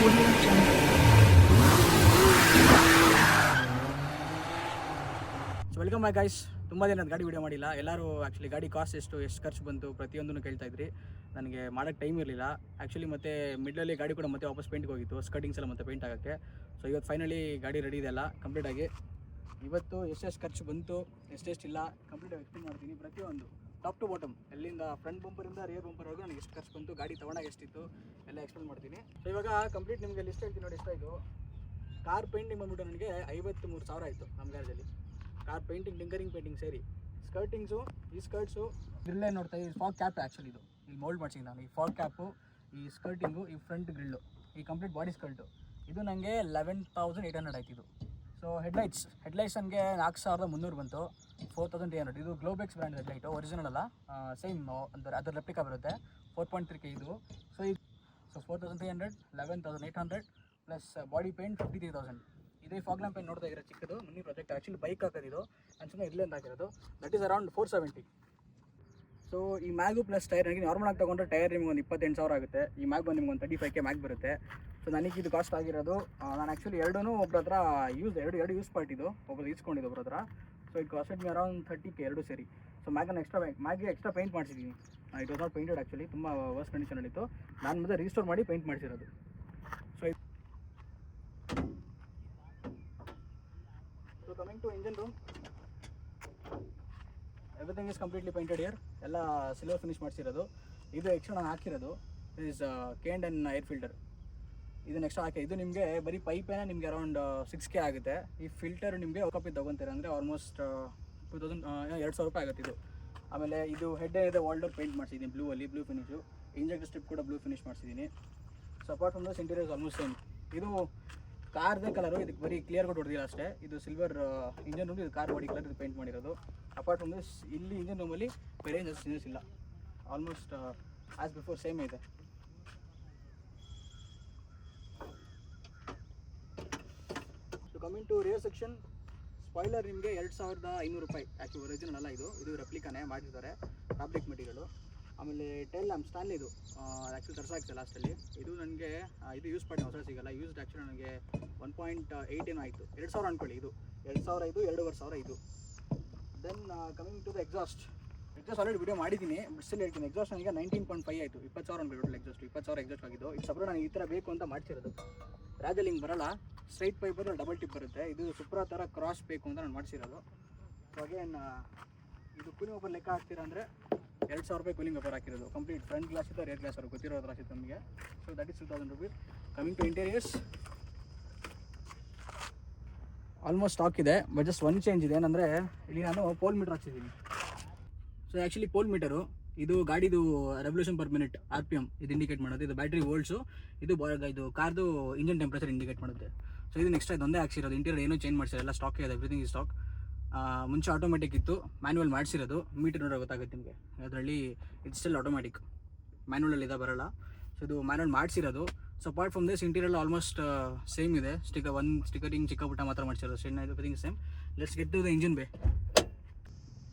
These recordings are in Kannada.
So welcome back guys. ತುಂಬ ದಿನ ಗಾಡಿ ವಿಡಿಯೋ ಮಾಡಿಲ್ಲ. ಎಲ್ಲರೂ ಆ್ಯಕ್ಚುಲಿ ಗಾಡಿ ಕಾಸ್ಟ್ ಎಷ್ಟು ಖರ್ಚು ಬಂತು ಪ್ರತಿಯೊಂದನ್ನು ಕೇಳ್ತಾ ಇದ್ರಿ. ನನಗೆ ಮಾಡೋಕ್ಕೆ ಟೈಮ್ ಇರಲಿಲ್ಲ ಆ್ಯಕ್ಚುಲಿ. ಮತ್ತು ಮಿಡ್ಲಲ್ಲಿ ಗಾಡಿ ಕೂಡ ಮತ್ತೆ ವಾಪಸ್ ಪೇಂಟ್ಗೆ ಹೋಗಿತ್ತು, ಸ್ಕರ್ಟಿಂಗ್ಸ್ ಎಲ್ಲ ಮತ್ತೆ ಪೇಂಟ್ ಆಗೋಕ್ಕೆ. ಸೊ ಇವತ್ತು ಫೈನಲಿ ಗಾಡಿ ರೆಡಿ ಇದೆ ಎಲ್ಲ ಕಂಪ್ಲೀಟಾಗಿ. ಇವತ್ತು ಎಷ್ಟೆಷ್ಟು ಖರ್ಚು ಬಂತು ಎಷ್ಟೆಷ್ಟಿಲ್ಲ ಕಂಪ್ಲೀಟಾಗಿ ಎಕ್ಸ್ಪ್ಲೇನ್ ಮಾಡ್ತೀನಿ. ಪ್ರತಿಯೊಂದು ಟಾಪ್ ಟು ಬಾಟಮ್, ಎಲ್ಲಿಂದ ಫ್ರಂಟ್ ಬಂಪರಿಂದ ರಿಯರ್ ಬಂಪರ್ವರೆಗೂ ನನಗೆ ಎಷ್ಟು ಖರ್ಚು ಬಂತು, ಗಾಡಿ ತೊಗೊಂಡಾಗ ಎಷ್ಟಿತ್ತು ಎಲ್ಲ ಎಕ್ಸ್ಪ್ಲೇನ್ ಮಾಡ್ತೀನಿ. ಸೊ ಇವಾಗ ಕಂಪ್ಲೀಟ್ ನಿಮಗೆ ಲಿಸ್ಟ್ ಹೇಳ್ತೀನಿ ನೋಡಿ ಎಷ್ಟಾಯಿತು. ಕಾರ್ ಪೇಂಟಿಂಗ್ ಬಂದ್ಬಿಟ್ಟು ನನಗೆ 53,000 ಆಯಿತು ನಮ್ಮ ಗ್ಯಾರೇಜಲ್ಲಿ. ಕಾರ್ ಪೇಂಟಿಂಗ್, ಟಿಂಕರಿಂಗ್, ಪೇಂಟಿಂಗ್ ಸೇರಿ. ಸ್ಕರ್ಟಿಂಗ್ಸು, ಈ ಸ್ಕರ್ಟ್ಸು ಗ್ರಿಲ್ಲೇ ನೋಡ್ತಾ ಈ ಫಾಗ್ ಕ್ಯಾಪ್ ಆ್ಯಕ್ಚುಲಿ ಇದು ಇಲ್ಲಿ ಮೋಲ್ಡ್ ಮಾಡ್ಸಿದ್ದೀನಿ ನಾನು. ಈ ಫಾಗ್ ಕ್ಯಾಪು, ಈ ಸ್ಕರ್ಟಿಂಗು, ಈ ಫ್ರಂಟ್ ಗ್ರಿಲ್ಲು, ಈ ಕಂಪ್ಲೀಟ್ ಬಾಡಿ ಸ್ಕರ್ಟು ಇದು ನನಗೆ 11,800 ಆಯ್ತು ಇದು. ಸೊ ಹೆಡ್ಲೈಟ್ಸ್ ನನಗೆ 4,300 ಬಂತು, 4,300. ಇದು ಗ್ಲೋಬೆಕ್ಸ್ ಬ್ರ್ಯಾಂಡ್ ಹೆಡ್ಲೈಟು, ಒರಿಜಿನಲ್ ಅಲ್ಲ, ಸೇಮ್ ಅಂದರೆ ಅದರ ರೆಪ್ಲಿಕಾ ಬರುತ್ತೆ. 4.3K ಇದು. So 4,300, 11,800 plus body paint 53,000. ಇದೇ ಫಾಗ್ ಲ್ಯಾಂಪ್ ಪೇಂಟ್ ನೋಡ್ತಾ ಇರೋ ಚಿಕ್ಕದು ಮಿನಿ ಪ್ರಾಜೆಕ್ಟ್. ಆ್ಯಕ್ಚುಲಿ ಬೈಕ್ ಹಾಕೋದಿದು, ನಾನು ಸುಮ್ಮನೆ ಇರಲಿ ಅಂತ ಹಾಕಿರೋದು. That is around 470. ಸೊ ಈ ಮ್ಯಾಗು ಪ್ಲಸ್ ಟೈರ್ ನನಗೆ ನಾರ್ಮಲ್ ಆಗಿ ತೊಗೊಂಡ್ರೆ ಟೈರ್ ನಿಮ್ಗೆ ಒಂದು 28,000 ಆಗುತ್ತೆ. ಈ ಮ್ಯಾಗ್ ಬಂದು ನಿಮ್ಗೆ ಒಂದು 35K ಮ್ಯಾಗ್ ಬರುತ್ತೆ. ಸೊ ನನಗೆ ಇದು ಕಾಸ್ಟ್ ಆಗಿರೋದು, ನಾನು ಆ್ಯಕ್ಚುಲಿ ಎರಡೂ ಒಬ್ಬರ ಹತ್ರ ಎರಡು ಯೂಸ್ ಪಾರ್ಟಿದು ಒಬ್ಬರು ಈಸ್ಕೊಂಡಿದ್ದು ಒಬ್ಬರ ಹತ್ರ. ಸೊ ಇದು ಕಾಸ್ಟ್ ಮೀ ಅರೌಂಡ್ 30K ಎರಡು ಸೇರಿ. ಸೊ ಮ್ಯಾಗ್ಗೆ ಎಕ್ಸ್ಟ್ರಾ ಪೇಂಟ್ ಮಾಡಿಸಿದ್ದೀನಿ. It was not painted actually, ತುಂಬ ವರ್ಸ್ ಕಂಡೀಷನಲ್ಲಿತ್ತು. ನಾನು ಮತ್ತೆ ರೀಸ್ಟೋರ್ ಮಾಡಿ ಪೇಂಟ್ ಮಾಡಿಸಿರೋದು. So coming to engine room, everything is completely painted year. ಎಲ್ಲ ಸಿಲ್ವರ್ ಫಿನಿಶ್ ಮಾಡಿಸಿರೋದು. ಇದು ಎಕ್ಸ್ಟ್ರಾ ನಾನು ಹಾಕಿರೋದು ಇಸ್ K&N ಏರ್ ಫಿಲ್ಟರ್. ಇದನ್ನ ಎಕ್ಸ್ಟ್ರಾ ಹಾಕಿ. ಇದು ನಿಮಗೆ ಬರೀ ಪೈಪೇನ ನಿಮಗೆ ಅರೌಂಡ್ 6K ಆಗುತ್ತೆ. ಈ ಫಿಲ್ಟರ್ ನಿಮಗೆ ಕಾಪಿ ತೊಗೊತೀರ ಅಂದರೆ ಆಲ್ಮೋಸ್ಟ್ 2,000 ರೂಪಾಯಿ ಆಗುತ್ತೆ ಇದು. ಆಮೇಲೆ ಇದು ಹೆಡ್ ಏನಿದೆ ವಾಲ್ಡೋರ್ ಪೇಂಟ್ ಮಾಡಿಸಿದ್ದೀನಿ ಬ್ಲೂ ಫಿನಿಶು. ಇಂಜೆಕ್ಟರ್ ಸ್ಟ್ರಿಪ್ ಕೂಡ ಬ್ಲೂ ಫಿನಿಶ್ ಮಾಡಿಸಿದ್ದೀನಿ. So apart from this interiors almost same. ಇದು ಕಾರ್ದೇ ಕಲರು, ಇದಕ್ಕೆ ಬರೀ ಕ್ಲಿಯರ್ ಕೊಟ್ಟು ಹೊಡೆದಿಲ್ಲ ಅಷ್ಟೇ. ಇದು ಸಿಲ್ವರ್ ಇಂಜನ್ ರೂಮ್, ಇದು ಕಾರ್ ಬಾಡಿ ಕಲರ್ ಇದು ಪೇಂಟ್ ಮಾಡಿರೋದು. ಅಪಾರ್ಟ್ ಫ್ರಮ್ ದಿಸ್ ಇಲ್ಲಿ ಇಂಜನ್ ರೂಮಲ್ಲಿ ಬೇರೆ ಚೇಂಜಸ್ ಇಲ್ಲ, ಆಲ್ಮೋಸ್ಟ್ ಆ್ಯಸ್ ಬಿಫೋರ್ ಸೇಮ್ ಇದೆ. So coming to rear section, spoiler ನಿಮಗೆ 2,500 ರೂಪಾಯಿ. ಆ್ಯಕ್ಚುಲಿ ಒರಿಜಿನಲ್ ಅಲ್ಲ, ಇದು ರೆಪ್ಲಿಕಾನೇ ಮಾಡಿದ್ದಾರೆ, ಫ್ಯಾಬ್ರಿಕ್ ಮೆಟೀರಿಯಲು. ಆಮೇಲೆ ಟೈಲ್ ಲ್ಯಾಂಪ್ ಸ್ಟ್ಯಾನ್ಲಿದು ಆ್ಯಕ್ಚುಲಿ ತರ್ಸಾಕ್ತೆ ಲಾಸ್ಟಲ್ಲಿ. ಇದು ನನಗೆ ಇದು ಯೂಸ್ ಮಾಡಿ ಹೊಸ ಸಿಗಲ್ಲ, ಯೂಸ್ಡ್ ಆ್ಯಕ್ಚುಲಿ ನನಗೆ 1.8 ಆಯಿತು. 2,000 ಅಂದ್ಕೊಳ್ಳಿ. ಇದು 2,000 ಇದು 2,500 ಇದು. Then coming to the exhaust already video ಮಾಡಿದ್ದೀನಿ, ಬಟ್ ಸ್ಟಿಲ್ ಹೇಳ್ತೀನಿ. ಎಕ್ಸಾಸ್ಟ್ ನನಗೆ 19.5 ಆಯಿತು. 20,000 ಅಂದ್ಕೊಳ್ಳಿ ಎಕ್ಸಾಸ್ಟ್. 20,000 ಎಕ್ಸಾಸ್ಟ್ ಆಗಿದ್ದು. ಇದು ಸಪ್ರೇಟ್ ನನಗೆ ಈ ಥರ ಬೇಕು ಅಂತ ಮಾಡಿಸಿರೋದು. ರಾಜಲ್ಲಿ ಹಿಂಗೆ ಬರೋಲ್ಲ, ಸ್ಟ್ರೈಟ್ ಪೈಪ್ ಬರೋದು, ಡಬಲ್ ಟಿಪ್ ಬರುತ್ತೆ. ಇದು ಸುಪ್ರಾ ಥರ ಕ್ರಾಸ್ ಬೇಕು ಅಂತ ನಾನು ಮಾಡಿಸಿರೋದು. ಸೊ ಅಗೇನ್ ಇದು ಕೂಲಿಂಗ್ ಪೇಪರ್ ಲೆಕ್ಕ ಹಾಕ್ತೀರಾ ಅಂದರೆ 2,000 ರೂಪಾಯಿ ಕೂಲಿಂಗ್ ಪೇಪರ್ ಹಾಕಿರೋದು. ಕಂಪ್ಲೀಟ್ ಫ್ರಂಟ್ ಗ್ಲಾಸ್ ಇತ್ತು, ರೇರ್ ಗ್ಲಾಸ್ ಅವ್ರು ಗೊತ್ತಿರೋ ಗ್ಲಾಸ್ ಇತ್ತು ನಮಗೆ. So that is 2,000 rupees. Coming to interiors, almost stock ಇದೆ, ಬಟ್ ಜಸ್ಟ್ ಒಂದು ಚೇಂಜ್ ಇದೆ. ಏನಂದರೆ ಇಲ್ಲಿ ನಾನು ಪೋಲ್ ಮೀಟರ್ ಹಾಕ್ಸಿದ್ದೀನಿ. ಸೊ ಆ್ಯಕ್ಚುಲಿ ಪೋಲ್ ಮೀಟರು ಇದು ಗಾಡಿದು ರೆವಲ್ಯೂಷನ್ ಪರ್ ಮಿನಿಟ್ RPM ಇದು ಇಂಡಿಕೇಟ್ ಮಾಡೋದು. ಇದು ಬ್ಯಾಟ್ರಿ ವೋಲ್ಟ್ಸು, ಇದು ಕಾರ್ದು ಇಂಜಿನ್ ಟೆಂಪ್ರೇಚರ್ ಇಂಡಿಕೇಟ್ ಮಾಡುತ್ತೆ. ಸೊ ಇದು ನೆಕ್ಸ್ಟ್ ಇದೊಂದೇ ಹಾಕ್ಸಿರೋದು. ಇಂಟೀರಿಯರ್ ಏನೂ ಚೇಂಜ್ ಮಾಡಿಸಿರೋ, ಎಲ್ಲ ಸ್ಟಾಕ್ ಇದೆ, ಎವ್ರಿಥಿಂಗ್ ಈ ಸ್ಟಾಕ್. ಮುಂಚೆ ಆಟೋಮೆಟಿಕ್ ಇತ್ತು, ಮ್ಯಾನ್ಯಲ್ ಮಾಡಿಸಿರೋದು. ಮೀಟರ್ ನೋಡೋ ಗೊತ್ತಾಗುತ್ತೆ ನಿಮಗೆ. ಅದರಲ್ಲಿ ಇದು ಸ್ಟಿಲ್ ಆಟೋಮೆಟಿಕ್, ಮ್ಯಾನ್ಯಲಲ್ಲಿ ಇದೆ ಬರೋಲ್ಲ. ಸೊ ಇದು ಮ್ಯಾನ್ಯಲ್ ಮಾಡಿಸಿರೋದು. So apart from this interior almost same ಇದೆ. ಸ್ಟಿಕರಿಂಗ್ ಚಿಕ್ಕ ಪುಟ್ಟ ಮಾತ್ರ ಮಾಡಿಸಿರೋದು, stain everything same. Let's get to the engine bay.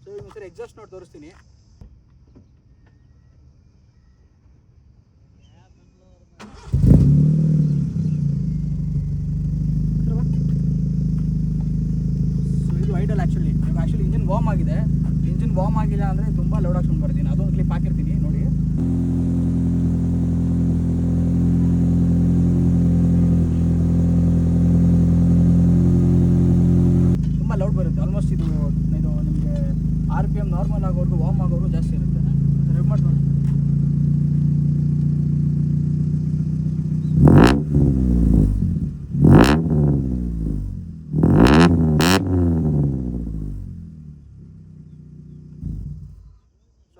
So ಈಗ ಸರಿ ಎಕ್ಸಾಸ್ಟ್ ನೋಡಿ ತೋರಿಸ್ತೀನಿ. ಆ್ಯಕ್ಚುಲಿ ಇಂಜಿನ್ ವಾರ್ಮ್ ಆಗಿದೆ. ಇಂಜಿನ್ ವಾರ್ಮ್ ಆಗಿಲ್ಲ ಅಂದರೆ ತುಂಬ ಲೌಡ್ ಹಾಕ್ಸ್ಕೊಂಡು ಬರ್ತೀನಿ. ಅದೊಂದು ಕ್ಲಿಪ್ ಹಾಕಿರ್ತೀನಿ ನೋಡಿ. ತುಂಬ ಲೌಡ್ ಬರುತ್ತೆ. ಆಲ್ಮೋಸ್ಟ್ ಇದು ನಿಮಗೆ RPM ನಾರ್ಮಲ್ ಆಗೋರು, ವಾರ್ಮ್ ಆಗೋರು ಜಾಸ್ತಿ ಇರುತ್ತೆ. ರೆವ್ ಮಾಡಿ ನೋಡಿ.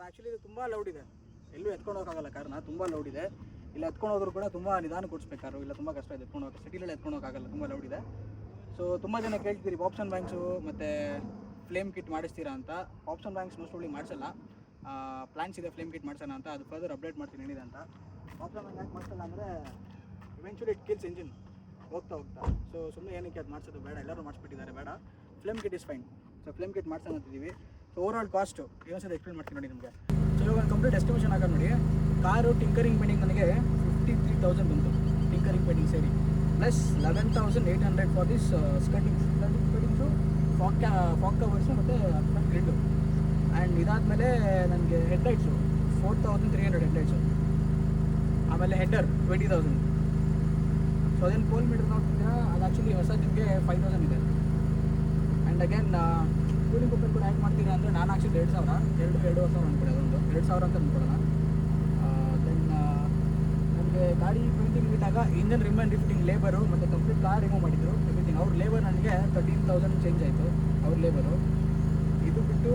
ಆ್ಯಕ್ಚುಲಿ ಇದು ತುಂಬ ಲೌಡ್ ಇದೆ, ಎಲ್ಲೂ ಎತ್ಕೊಂಡು ಹೋಗೋಕ್ಕಾಗಲ್ಲ ಕಾರಣ, ತುಂಬ ಲೌಡ್ ಇದೆ. ಇಲ್ಲ ಎತ್ಕೊಂಡು ಹೋದ್ರು ಕೂಡ ತುಂಬ ನಿಧಾನ ಕೊಡಿಸ್ಬೇಕಾರು, ಇಲ್ಲ ತುಂಬ ಕಷ್ಟ ಇದೆ ಎತ್ಕೊಂಡು ಹೋಗೋಕೆ. ಸಿಟಿಲೆಲ್ಲ ಎತ್ಕೊಂಡು ಹೋಗೋಕ್ಕಾಗಲ್ಲ, ತುಂಬ ಲೌಡ್ ಇದೆ. ಸೊ ತುಂಬ ಜನ ಕೇಳ್ತೀರಿ ಪಾಪ್ಸನ್ ಬ್ಯಾಂಕ್ಸು ಮತ್ತು ಫ್ಲೇಮ್ ಕಿಟ್ ಮಾಡಿಸ್ತೀರಾ ಅಂತ. ಪಾಪ್ಸನ್ ಬ್ಯಾಂಕ್ಸ್ ಮೋಸ್ಟ್ ಪ್ರಾಬಬ್ಲಿ ಮಾಡಿಸಲ್ಲ. ಪ್ಲಾನ್ಸ್ ಇದೆ ಫ್ಲೇಮ್ ಕಿಟ್ ಮಾಡಿಸೋಣ ಅಂತ, ಅದು ಫರ್ದರ್ ಅಪ್ಡೇಟ್ ಮಾಡ್ತೀನಿ ಏನಿದೆ ಅಂತ. ಪಾಪ್ಸನ್ ಬ್ಯಾಂಕ್ ಯಾಕೆ ಮಾಡಿಸಲ್ಲ ಅಂದರೆ ಇವೆಂಚುಲಿ ಇಟ್ ಕಿಲ್ಸ್ ಇಂಜಿನ್ ಹೋಗ್ತಾ. ಸೊ ಸುಮ್ಮನೆ ಏನಕ್ಕೆ ಅದು ಮಾಡಿಸೋದು ಬೇಡ, ಎಲ್ಲರೂ ಮಾಡಿಸ್ಬಿಟ್ಟಿದ್ದಾರೆ, ಬೇಡ. Flame kit is fine. So flame kit ಮಾಡ್ಸೋಣ ಅಂತಿದ್ದೀವಿ. ಸೊ ಓವರಾಲ್ ಕಾಸ್ಟು ಇನ್ನೊಂದ್ಸತಿ ಎಕ್ಸ್ಪ್ಲೇನ್ ಮಾಡ್ತೀನಿ ನೋಡಿ ನಿಮಗೆ. ಸೊ ಇವಾಗ ಒಂದು ಕಂಪ್ಲೀಟ್ ಎಸ್ಟಿಮೇಷನ್ ಆಗೋದು ನೋಡಿ. ಕಾರು ಟಿಂಕರಿಂಗ್ ಪೇಂಟಿಂಗ್ ನನಗೆ 53,000 ಬಂತು. ಟಿಂಕರಿಂಗ್ ಸ್ಟೀರಿಂಗ್ ಪೇಂಟಿಂಗ್ ಸೇರಿ ಪ್ಲಸ್ 11,800 ಫಾರ್ ದಿಸ್ ಸ್ಕರ್ಟಿಂಗ್ಸು ಫಾಕ್ ಕವರ್ಸು ಮತ್ತು ಫ್ರಂಟ್ ಗ್ರಿಲ್ಲು. ಆ್ಯಂಡ್ ಇದಾದಮೇಲೆ ನನಗೆ ಹೆಡ್ಲೈಟ್ಸು 4,300 ಹೆಡ್ಲೈಟ್ಸು. ಆಮೇಲೆ ಹೆಡ್ಡರ್ 20,000. ಸೊ ಅದೇನು ಪೋಲ್ ಮೀಟರ್ ನೋಡ್ತಿದ್ದೀರಾ, ಅದು ಆ್ಯಕ್ಚುಲಿ ಹೊಸ ನಿಮಗೆ 5,000 ಇದೆ. ಆ್ಯಂಡ್ ಅಗೇನ್ ಕೂಲಿಂಗ್ ಕೂಪನ್ ಕೂಡ ಆ್ಯಡ್ ಮಾಡ್ತೀರಾ ಅಂದರೆ ನಾನು ಆ್ಯಕ್ಚುಲಿ 2,500 ಅಂದ್ಕೊಳ್ಳಿ, ಅದೊಂದು 2,000 ಅಂತ ಅಂದ್ಕೊಳ್ಳೋಣ. ದೆನ್ ನನಗೆ ಗಾಡಿ ಪೇಂಟಿಂಗ್ ಬಿಟ್ಟಾಗ engine rim and lifting labour ಮತ್ತು ಕಂಪ್ಲೀಟ್ ಕಾರ್ ರಿಮೂವ್ ಮಾಡಿದ್ರು ಎವ್ರಿಥಿಂಗ್. ಅವ್ರ ಲೇಬರ್ ನನಗೆ 13,000 ಚೇಂಜ್ ಆಯಿತು ಅವ್ರ ಲೇಬರು. ಇದು ಬಿಟ್ಟು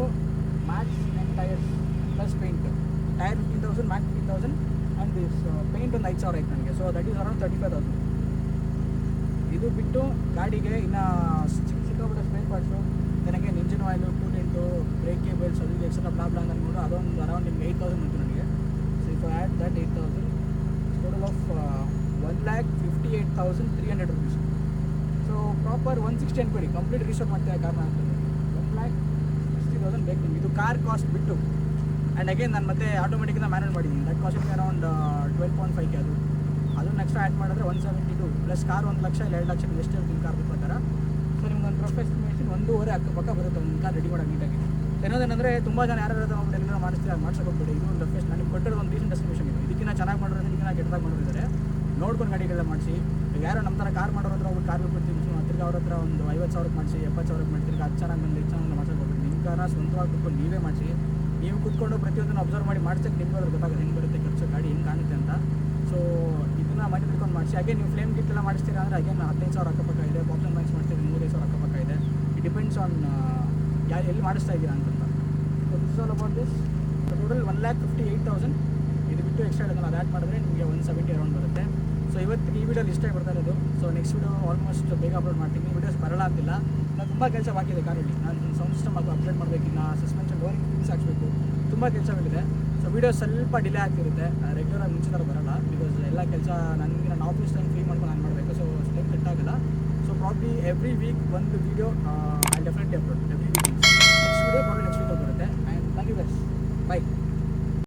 max and tyres plus paint, tyre 15,000, mac 15,000 and this paint ಒಂದು 5,000 ಆಯ್ತು ನನಗೆ. So that is around 35,000. ಇದು ಬಿಟ್ಟು ಗಾಡಿಗೆ ಇನ್ನು ಸಿಕ್ಕಾಪಟ್ಟೆ ಸ್ಪೇರ್ ಪಾರ್ಟ್ಸು, ನನಗೆ engine oil, coolant, brake cables, ಅದು ಎಕ್ಸ್ಟ್ರಾ ಬ್ಲಾ ಅಂತ ಅಂದ್ಕೊಂಡು ಅದೊಂದು ಅರೌಂಡ್ ನಿಮ್ಗೆ 8,000 ಬಂತು ನನಗೆ. So if add that 8,000 total of 1,58,300 rupees. So proper 160 ಅನ್ಕೊಳ್ಳಿ, ಕಂಪ್ಲೀಟ್ ರೀಸ್ಟೋರ್ ಮಾಡ್ತೀವಿ ಕಾರ್ನ ಅಂತ 1,60,000 ಬೇಕು ನಿಮ್ಗೆ. ಇದು ಕಾರ್ ಕಾಸ್ಟ್ ಬಿಟ್ಟು. ಆ್ಯಂಡ್ ಅಗೇನ್ ನಾನು ಮತ್ತೆ ಆಟೋಮೆಟಿಕ್ಕಿಂದ ಮ್ಯಾನೇಜ್ ಮಾಡಿದ್ದೀನಿ. That caste around 12.5K. ಅದನ್ನು ಎಕ್ಸ್ಟ್ರಾ ಆ್ಯಡ್ ಮಾಡಿದ್ರೆ 172 ಪ್ಲಸ್ ಕಾರ್ 1 ಲಕ್ಷ ಇಲ್ಲ 2 ಲಕ್ಷ ಎಷ್ಟು ಇರ್ತೀನಿ ಕಾರ್ ಪ್ರಕಾರ. ಸೊ ನಿಮ್ಗೆ ಒಂದು ರಫ್ ಎಸ್ಟಿಮೇಷನ್ 1.5 ಅಕ್ಕಪಕ್ಕ ಬರುತ್ತೆ ಒಂದು ಕಾರ್ ರೆಡಿ ಮಾಡೋಕೆ ನೀಟಾಗಿ. ಏನೋದೇನೆಂದರೆ ತುಂಬ ಜನ ಯಾರು ಡೆಲಿವರಿ ಮಾಡಿಸ್ತೀವಿ ಅದು ಮಾಡ್ಸೋಕೆ ಹೋಗ್ಬೇಡಿ. ಇದು ಒಂದು ರಫ್ ಎಸ್ಟ್ ನನಗೆ ಕೊಟ್ಟಿರೋದು ಒಂದು ರೀಸೆಂಟ್ ಎಸ್ಟಿಮೇಷನ್ ಇದು. ಇದಕ್ಕಿಂತ ಚೆನ್ನಾಗಿ ಮಾಡೋದು, ಇದಕ್ಕಿಂತ ಕೆಟ್ಟದಾಗಿ ಮಾಡೋದಿದ್ದಾರೆ, ನೋಡ್ಕೊಂಡು ಗಾಡಿಗೆಲ್ಲ ಮಾಡಿಸಿ. ಈಗ ಯಾರೋ ನಮ್ಮ ಥರ ಕಾರ್ ಮಾಡೋದ್ರ ಅವ್ರು ಕಾರ್ ಬಿಡ್ತೀವಿ, ತಿರ್ಗಿ ಅವ್ರ ಹತ್ರ ಒಂದು 50,000 ಮಾಡಿಸಿ 70,000 ಮಾಡಿ ತಿರ್ಗಿ ಅದು ಚೆನ್ನಾಗಿ ಬಂದು ಚೆನ್ನಾಗಿ ಮಾಡ್ಸೋಕೆ ಹೋಗ್ಬೇಡಿ. ನಿಮ್ಮ ಕಾರ್ನ ಸ್ವಂತವಾಗಿ ಕುತ್ಕೊಂಡು ನೀವೇ ಮಾಡಿಸಿ. ನೀವು ಕೂತ್ಕೊಂಡು ಪ್ರತಿಯೊಂದನ್ನು ಅಬ್ಸರ್ವ್ ಮಾಡಿ ಮಾಡಿಸೋಕ್ಕೆ ನಿಮ್ಗೆ ಅದ್ರ ಗೊತ್ತಾಗುತ್ತೆ ಹೆಂಗೆ ಬರುತ್ತೆ ಖರ್ಚು, ಗಾಡಿ ಹೆಂಗೆ ಕಾಣುತ್ತೆ ಅಂತ. ಸೊ ಇದನ್ನು ಮನೆ ತಿಳ್ಕೊಂಡು ಮಾಡಿಸಿ. ಹಾಗೆ ನೀವು ಫ್ಲೇಮ್ ಕಿಟ್ ಎಲ್ಲ ಮಾಡಿಸ್ತೀರಾ ಅಂದರೆ ಅಗೇನ್ 15,000 ಅಕ್ಕಪಕ್ಕ ಇದೆ. ಬಾಕ್ಸನ್ ಮ್ಯಾಕ್ಸ್ ಮಾಡ್ತೀರಿ 35,000 ಅಕ್ಕಪಕ್ಕ ಇದೆ. ಇಟ್ ಡಿಪೆಂಡ್ಸ್ ಆನ್ ಎಲ್ಲಿ ಮಾಡಿಸ್ತಾ ಇದ್ದೀರಾ ಅಂತಂತ. So this all about this. So total 1,58,000. ಇದು ಬಿಟ್ಟು ಎಕ್ಸ್ಟ್ರಾ ಹೇಳಿದ್ರೆ ಅದು ಆ್ಯಡ್ ಮಾಡಿದ್ರೆ ನಿಮಗೆ 170 ಅರೌಂಡ್ ಬರುತ್ತೆ. ಸೊ ಇವತ್ತಿಗೆ ಈ ವಿಡಿಯೋಲಿ ಇಷ್ಟೇ ಬರ್ತಾ ಇರೋದು. ಸೊ ನೆಕ್ಸ್ಟ್ ವಿಡಿಯೋ ಆಲ್ಮೋಸ್ಟ್ ಬೇಗ ಅಪ್ಲೋಡ್ ಮಾಡ್ತೀನಿ. ವಿಡಿಯೋಸ್ ಬರಲ್ಲ ಅಂತಿಲ್ಲ, ನಾನು ತುಂಬ ಕೆಲಸ ಬಾಕಿ ಇದೆ ಕಾರಲ್ಲಿ. ನಾನು ಸೌಂಡ್ ಸಿಸ್ಟಮ್ ಅಪ್ಡೇಟ್ ಮಾಡಬೇಕಿನ್ನ, ಸಸ್ಪೆನ್ಷನ್ ಡೋರಿಂಗ್ ಫಿಕ್ಸ್ ಹಾಕ್ಸ್ಬೇಕು, ತುಂಬ ಕೆಲಸಗಳಿದೆ. ಸೊ ವೀಡಿಯೋ ಸ್ವಲ್ಪ ಡಿಲೇ ಆಗ್ತಿರುತ್ತೆ, ರೆಗ್ಯುಲರಾಗಿ ಮುಂಚೆ ಥರ ಬರೋಲ್ಲ. ಬಿಕಾಸ್ ಎಲ್ಲ ಕೆಲಸ ನನಗೆ ನನ್ನ ಆಫೀಸ್ ಟೈಮ್ ಫ್ರೀ ಮಾಡ್ಕೊಂಡು ನಾನು ಮಾಡಬೇಕು. ಸೊ ಟೈಮ್ ಸೆಟ್ ಆಗಲ್ಲ. ಸೊ ಪ್ರಾಬ್ಲಿ ಎವ್ರಿ ವೀಕ್ ಒಂದು video I definitely upload every week. Next video probably next week ಬರುತ್ತೆ. And thank you guys, by.